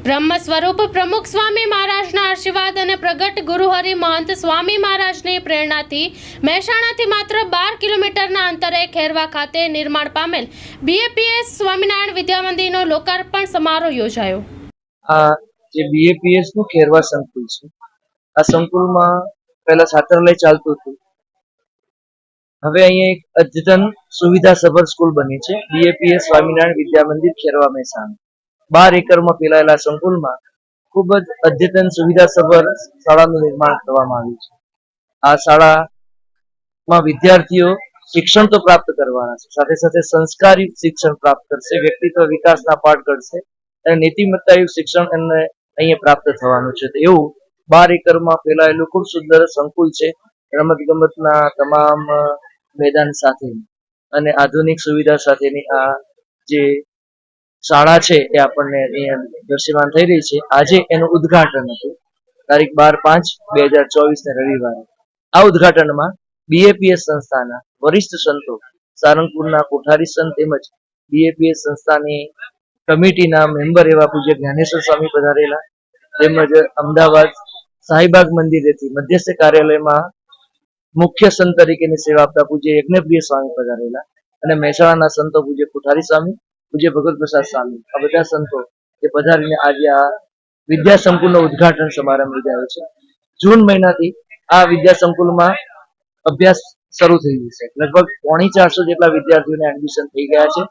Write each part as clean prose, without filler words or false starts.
બ્રહ્મ સ્વરૂપ પ્રમુખ સ્વામી મહારાજના આશીર્વાદ અને પ્રગટ ગુરુહરિ મહંત સ્વામી મહારાજની પ્રેરણાથી મહેસાણાથી માત્ર 12 કિલોમીટરના અંતરે ખેરવા ખાતે નિર્માણ પામેલ બીએપીએસ સ્વામિનારાયણ વિદ્યા મંદિરનો લોકાર્પણ સમારોહ યોજાયો। આ જે બીએપીએસ નું ખેરવા સંકુલ છે, આ સંકુલમાં પહેલા છાત્રાલય ચાલતું હતું। હવે અહીંયા એક અદ્યતન સુવિધા સભર સ્કૂલ બની છે, બીએપીએસ સ્વામિનારાયણ વિદ્યા મંદિર ખેરવા મહેસાણા। 12 એકરમાં ફેલાયેલા સંકુલમાં ખૂબ જ અદ્યતન સુવિધા સભર શાળાનું નિર્માણ કરવામાં આવ્યું છે। આ શાળામાં વિદ્યાર્થીઓ શિક્ષણ તો પ્રાપ્ત કરવાના છે, સાથે સાથે સંસ્કારયુક્ત શિક્ષણ પ્રાપ્ત કરશે, વ્યક્તિત્વ વિકાસના પાઠ કરશે અને નીતિમત્તાયુક્ત શિક્ષણ એમને અહીંયા પ્રાપ્ત થવાનું છે। એવું 12 એકરમાં ફેલાયેલું ખૂબ સુંદર સંકુલ છે। રમત ગમતના તમામ મેદાન સાથે અને આધુનિક સુવિધા સાથેની આ જે શાળા છે એ આપણને અહીંયા દ્રશ્યમાન થઈ રહી છે। આજે એનું ઉદ્ઘાટન હતું, તારીખ 12/5/2024 રવિવારે। આ ઉદ્ઘાટનમાં બીએપીએસ સંસ્થાના વરિષ્ઠ સંતો, સારંગપુરના કોઠારી સંત તેમજ બીએપીએસ સંસ્થાની કમિટીના મેમ્બર એવા પૂજ્ય જ્ઞાનેશ્વર સ્વામી પધારેલા, તેમજ અમદાવાદ શાહીબાગ મંદિરેથી મધ્યસ્થ કાર્યાલયમાં મુખ્ય સંત તરીકેની સેવા આપતા પૂજ્ય યજ્ઞપ્રિય સ્વામી પધારેલા અને મહેસાણાના સંતો પૂજ્ય કોઠારી સ્વામી, પૂજ્ય ભગત પ્રસાદ સ્વામી, આ બધા સંતો જે પધારીને આજે આ વિદ્યા સંકુલનો ઉદ્ઘાટન સમારંભ યોજાયો છે। જૂન મહિનાથી આ વિદ્યા સંકુલમાં અભ્યાસ શરૂ થઈ જશે। લગભગ 450 જેટલા વિદ્યાર્થીઓને એડમિશન થઈ ગયા છે।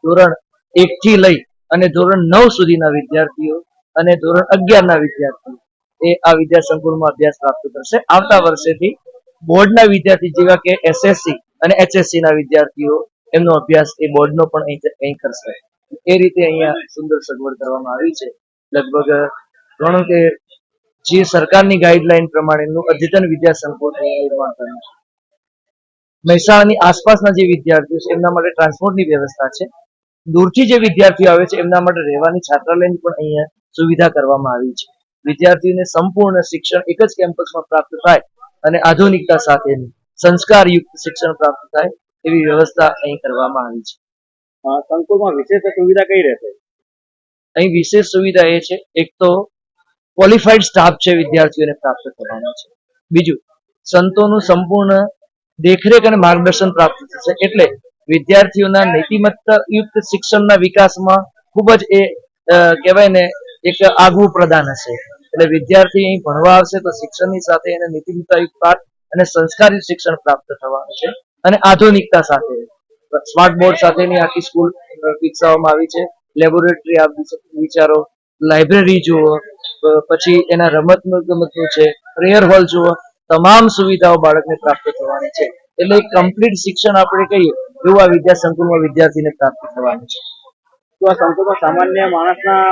ધોરણ 1 થી લઈ અને ધોરણ 9 સુધીના વિદ્યાર્થીઓ અને ધોરણ 11 ના વિદ્યાર્થીઓ એ આ વિદ્યા સંકુલમાં અભ્યાસ પ્રાપ્ત કરશે। આવતા વર્ષેથી બોર્ડના વિદ્યાર્થી જેવા કે એસએસસી અને એચએસસી ના વિદ્યાર્થીઓ એમનો અભ્યાસ એ બોર્ડનો પણ અહીં કરશે। એ રીતે અહીંયા સુંદર સગવડ કરવામાં આવી છે। લગભગ ગણો કે જે સરકારની ગાઈડલાઈન પ્રમાણેનું અદ્યતન વિદ્યા સંકુલ નિર્માણ કર્યું છે। મહેસાણાની આસપાસના જે વિદ્યાર્થીઓ છે એમના માટે ટ્રાન્સપોર્ટની વ્યવસ્થા છે। દૂરથી જે વિદ્યાર્થીઓ આવે છે એમના માટે રહેવાની છાત્રાલયની પણ અહીંયા સુવિધા કરવામાં આવી છે। વિદ્યાર્થીઓને સંપૂર્ણ શિક્ષણ એક જ કેમ્પસમાં પ્રાપ્ત થાય અને આધુનિકતા સાથેનું સંસ્કારયુક્ત શિક્ષણ પ્રાપ્ત થાય એવી વ્યવસ્થા અહીં કરવામાં આવી છે। સંકુલમાં વિશેષ સુવિધા કઈ રહેશે? અહીં વિશેષ સુવિધા એ છે, એક તો ક્વોલિફાઈડ સ્ટાફ છે વિદ્યાર્થીઓને પ્રાપ્ત થવાનો છે, બીજું સંતોનું સંપૂર્ણ દેખરેખ અને માર્ગદર્શન પ્રાપ્ત થશે, એટલે વિદ્યાર્થીઓના નીતિમત્તાયુક્ત શિક્ષણના વિકાસમાં ખૂબ જ એ કહેવાય ને એક આગવું પ્રદાન હશે। એટલે વિદ્યાર્થી અહીં ભણવા આવશે તો શિક્ષણની સાથે એને નીતિમત્તાયુક્ત પાઠ અને સંસ્કારી શિક્ષણ પ્રાપ્ત થવાનું છે અને આધુનિકતા સાથે સ્માર્ટ બોર્ડ સાથેની આખી સ્કૂલ વિકસાવવામાં આવી છે। લેબોરેટરી આપ વિચારો, લાઇબ્રેરી જુઓ, પછી એના ગમતનું છે, પ્રેયર હોલ જુઓ, તમામ સુવિધાઓ બાળકને પ્રાપ્ત થવાની છે। એટલે એક કમ્પ્લીટ શિક્ષણ આપણે કહીએ એવું આ વિદ્યા સંકુલમાં વિદ્યાર્થીને પ્રાપ્ત થવાનું છે। તો આ સંકુલમાં સામાન્ય માણસના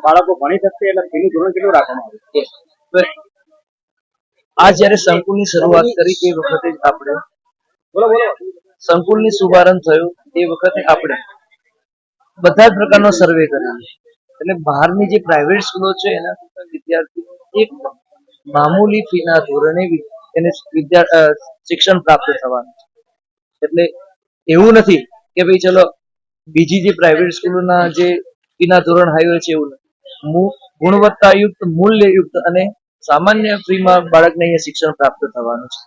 બાળકો ભણી શકશે, એટલે ફીનું ધોરણ કેટલું રાખવામાં આવે? આ જ્યારે સંકુલની શરૂઆત કરી એ વખતે જ આપણે સંકુલની શુભારંભ થયો એ વખતે આપણે બધા જ પ્રકારનો સર્વે કર્યો, એટલે બહારની જે પ્રાઇવેટ સ્કૂલો છે એના કરતા વિદ્યાર્થી એક મામૂલી ફીના ધોરણે એને શિક્ષણ પ્રાપ્ત થવાનું છે। એટલે એવું નથી કે ભાઈ ચલો બીજી જે પ્રાઇવેટ સ્કૂલોના જે ફીના ધોરણ હાઈ હોય છે એવું નથી, ગુણવત્તાયુક્ત, મૂલ્યયુક્ત અને સામાન્ય ફીમાં બાળકને અહીંયા શિક્ષણ પ્રાપ્ત થવાનું છે।